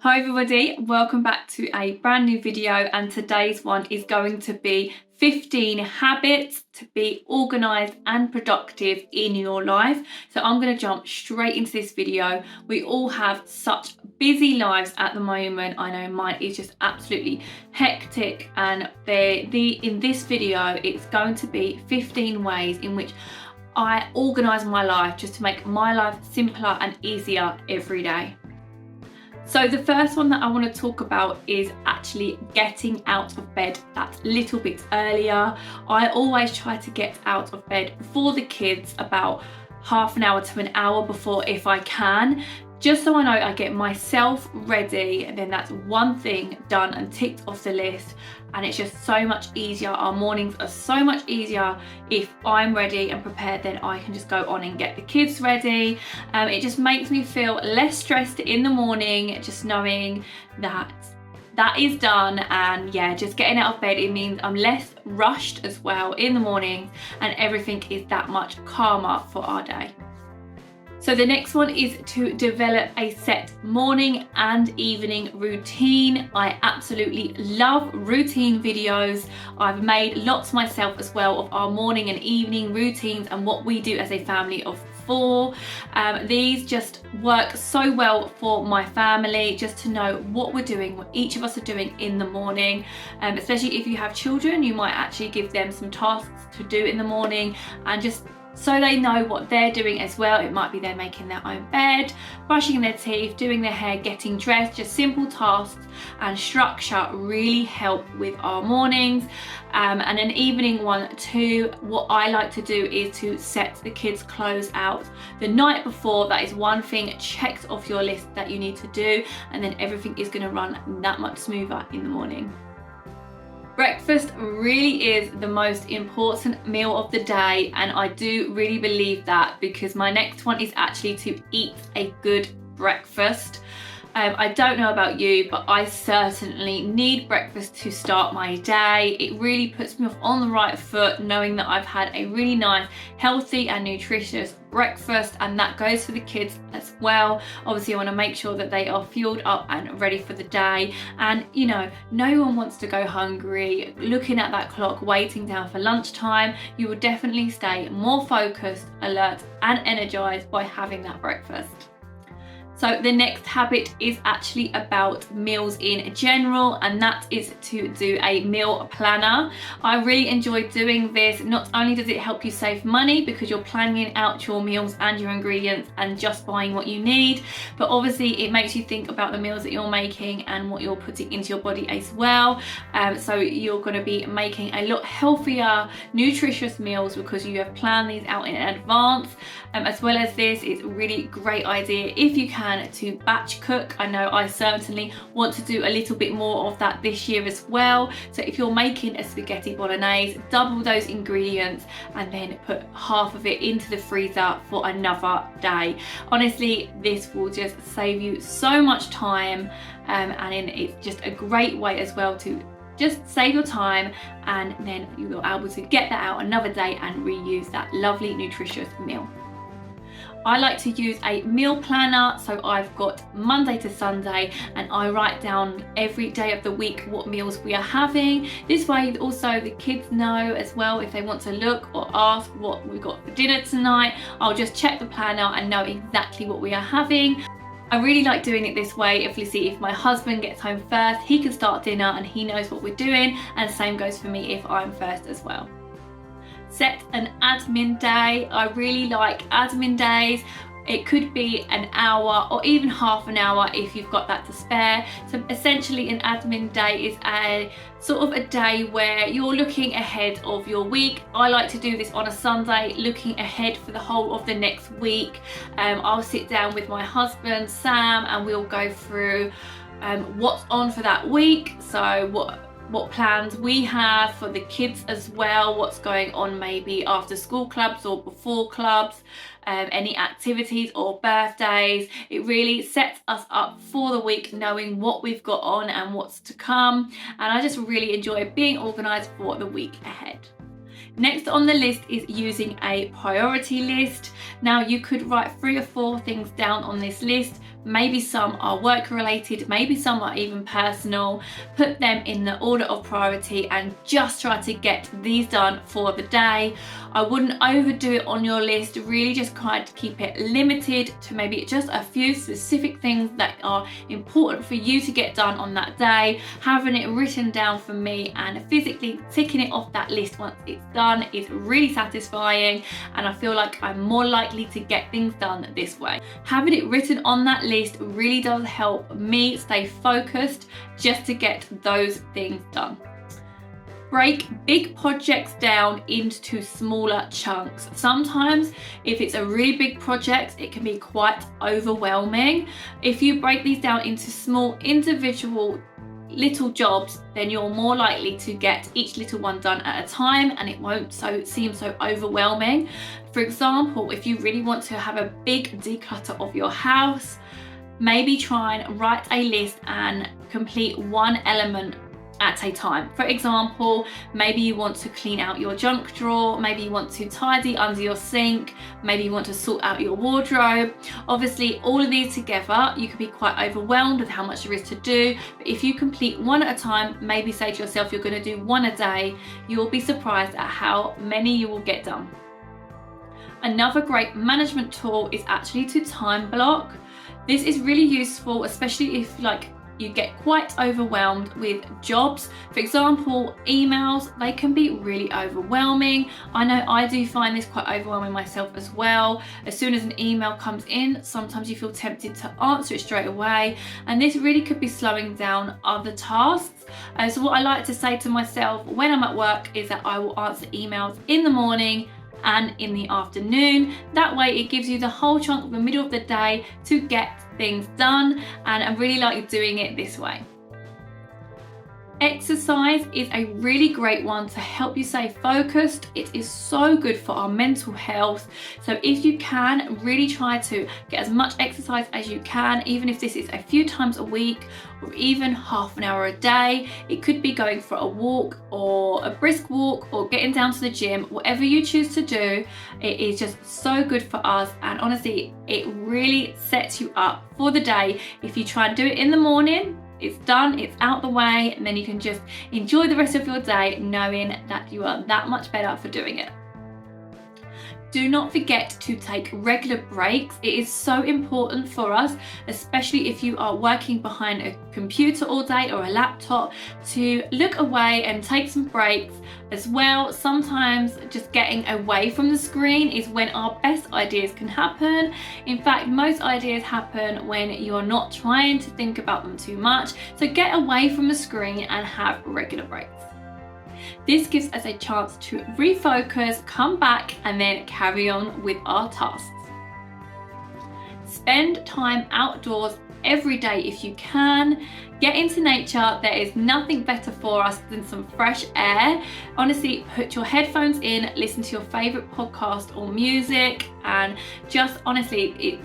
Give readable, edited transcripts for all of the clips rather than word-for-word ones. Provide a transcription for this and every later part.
Hi everybody, welcome back to a brand new video, and today's one is going to be 15 habits to be organised and productive in your life. So I'm going to jump straight into this video. We all have such busy lives at the moment. I know mine is just absolutely hectic, and in this video it's going to be 15 ways in which I organise my life just to make my life simpler and easier every day. So the first one that I want to talk about is actually getting out of bed that little bit earlier. I always try to get out of bed before the kids, about half an hour to an hour before if I can, just so I know I get myself ready, and then that's one thing done and ticked off the list, and it's just so much easier. Our mornings are so much easier if I'm ready and prepared, then I can just go on and get the kids ready. It just makes me feel less stressed in the morning, just knowing that that is done. And yeah, just getting out of bed, it means I'm less rushed as well in the morning, and everything is that much calmer for our day. So the next one is to develop a set morning and evening routine. I absolutely love routine videos. I've made lots myself as well of our morning and evening routines and what we do as a family of 4. These just work so well for my family, just to know what we're doing, what each of us are doing in the morning. Especially if you have children, you might actually give them some tasks to do in the morning, and just so they know what they're doing as well. It might be they're making their own bed, brushing their teeth, doing their hair, getting dressed. Just simple tasks and structure really help with our mornings. And an evening one too, what I like to do is to set the kids' clothes out the night before. That is one thing checked off your list that you need to do, and then everything is going to run that much smoother in the morning. Breakfast really is the most important meal of the day, and I do really believe that, because my next one is actually to eat a good breakfast. I don't know about you, but I certainly need breakfast to start my day. It really puts me off on the right foot knowing that I've had a really nice, healthy and nutritious breakfast, and that goes for the kids as well. Obviously, I want to make sure that they are fueled up and ready for the day, and you know, no one wants to go hungry looking at that clock waiting down for lunchtime. You will definitely stay more focused, alert and energized by having that breakfast. So the next habit is actually about meals in general, and that is to do a meal planner. I really enjoy doing this. Not only does it help you save money because you're planning out your meals and your ingredients and just buying what you need, but obviously it makes you think about the meals that you're making and what you're putting into your body as well. So you're going to be making a lot healthier, nutritious meals because you have planned these out in advance. As well as this, it's a really great idea if you can to batch cook. I know I certainly want to do a little bit more of that this year as well. So if you're making a spaghetti bolognese, double those ingredients and then put half of it into the freezer for another day. Honestly, this will just save you so much time, and it's just a great way as well to just save your time, and then you're able to get that out another day and reuse that lovely nutritious meal. I like to use a meal planner, so I've got Monday to Sunday, and I write down every day of the week what meals we are having. This way also the kids know as well if they want to look or ask what we've got for dinner tonight. I'll just check the planner and know exactly what we are having. I really like doing it this way. If my husband gets home first, he can start dinner and he knows what we're doing, and the same goes for me if I'm first as well. Set an admin day. I really like admin days. It could be an hour or even half an hour if you've got that to spare. So essentially an admin day is a sort of a day where you're looking ahead of your week. I like to do this on a Sunday, looking ahead for the whole of the next week. I'll sit down with my husband, Sam, and we'll go through what's on for that week. So what plans we have for the kids as well, what's going on maybe after school clubs or before clubs, any activities or birthdays. It really sets us up for the week, knowing what we've got on and what's to come, and I just really enjoy being organised for the week ahead. Next on the list is using a priority list. Now you could write 3 or 4 things down on this list, maybe some are work related, maybe some are even personal. Put them in the order of priority and just try to get these done for the day. I wouldn't overdo it on your list, really just try to keep it limited to maybe just a few specific things that are important for you to get done on that day. Having it written down for me and physically ticking it off that list once it's done is really satisfying, and I feel like I'm more likely to get things done this way. Having it written on that list really does help me stay focused just to get those things done. Break big projects down into smaller chunks. Sometimes if it's a really big project, it can be quite overwhelming. If you break these down into small individual little jobs, then you're more likely to get each little one done at a time and it won't seem so overwhelming. For example, if you really want to have a big declutter of your house, maybe try and write a list and complete one element at a time. For example, maybe you want to clean out your junk drawer, maybe you want to tidy under your sink, maybe you want to sort out your wardrobe. Obviously, all of these together, you can be quite overwhelmed with how much there is to do, but if you complete one at a time, maybe say to yourself you're going to do one a day, you'll be surprised at how many you will get done. Another great management tool is actually to time block. This is really useful, especially if you get quite overwhelmed with jobs. For example, emails, they can be really overwhelming. I know I do find this quite overwhelming myself as well. As soon as an email comes in, sometimes you feel tempted to answer it straight away, and this really could be slowing down other tasks. So what I like to say to myself when I'm at work is that I will answer emails in the morning and in the afternoon. That way it gives you the whole chunk of the middle of the day to get things done, and I really like doing it this way. Exercise is a really great one to help you stay focused. It is so good for our mental health. So if you can, really try to get as much exercise as you can, even if this is a few times a week or even half an hour a day. It could be going for a walk or a brisk walk or getting down to the gym. Whatever you choose to do, it is just so good for us, and honestly, it really sets you up for the day. If you try and do it in the morning, it's done, it's out the way, and then you can just enjoy the rest of your day knowing that you are that much better for doing it. Do not forget to take regular breaks. It is so important for us, especially if you are working behind a computer all day or a laptop, to look away and take some breaks as well. Sometimes just getting away from the screen is when our best ideas can happen. In fact, most ideas happen when you're not trying to think about them too much. So get away from the screen and have regular breaks. This gives us a chance to refocus, come back, and then carry on with our tasks. Spend time outdoors every day if you can. Get into nature. There is nothing better for us than some fresh air. Honestly, put your headphones in, listen to your favorite podcast or music, and just honestly, it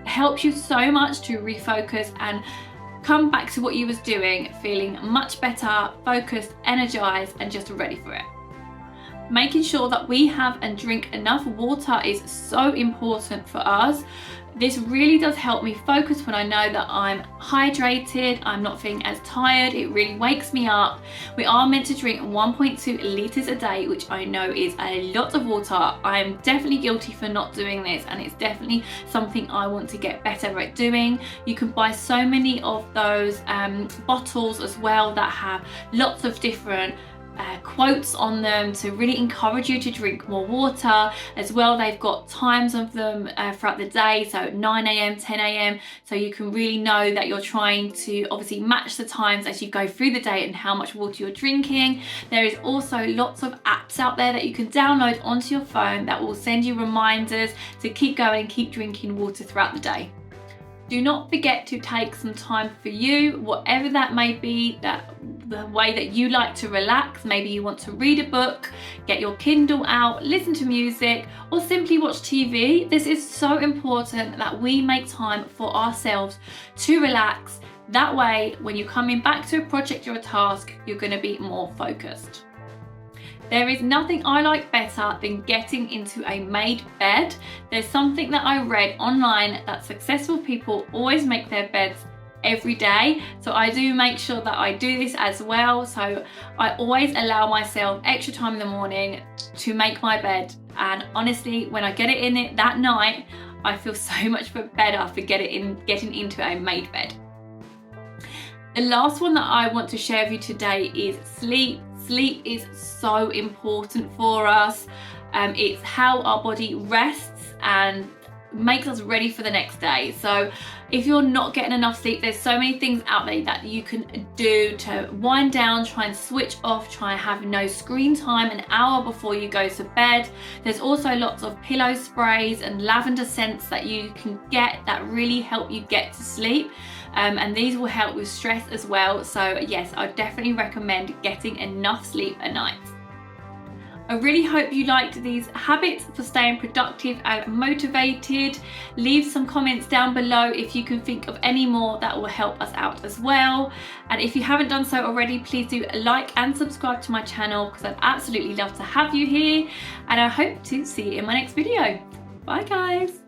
helps you so much to refocus and come back to what you was doing feeling much better, focused, energized, and just ready for it. Making sure that we have and drink enough water is so important for us. This really does help me focus when I know that I'm hydrated, I'm not feeling as tired. It really wakes me up. We are meant to drink 1.2 litres a day, which I know is a lot of water. I'm definitely guilty for not doing this, and it's definitely something I want to get better at doing. You can buy so many of those bottles as well that have lots of different quotes on them to really encourage you to drink more water. As well, they've got times of them throughout the day, so 9 a.m, 10 a.m, so you can really know that you're trying to obviously match the times as you go through the day and how much water you're drinking. There is also lots of apps out there that you can download onto your phone that will send you reminders to keep going, keep drinking water throughout the day. Do not forget to take some time for you, whatever that may be, the way that you like to relax. Maybe you want to read a book, get your Kindle out, listen to music, or simply watch TV. This is so important that we make time for ourselves to relax. That way, when you're coming back to a project or a task, you're going to be more focused. There is nothing I like better than getting into a made bed. There's something that I read online that successful people always make their beds every day, so I do make sure that I do this as well. So I always allow myself extra time in the morning to make my bed, and honestly, when I get it in it that night, I feel so much better for getting into a made bed. The last one that I want to share with you today is sleep. Sleep is so important for us. It's how our body rests and makes us ready for the next day. So if you're not getting enough sleep, there's so many things out there that you can do to wind down, try and switch off, try and have no screen time an hour before you go to bed. There's also lots of pillow sprays and lavender scents that you can get that really help you get to sleep. And these will help with stress as well. So yes, I definitely recommend getting enough sleep at night. I really hope you liked these habits for staying productive and motivated. Leave some comments down below if you can think of any more that will help us out as well. And if you haven't done so already, please do like and subscribe to my channel, because I'd absolutely love to have you here. And I hope to see you in my next video. Bye guys.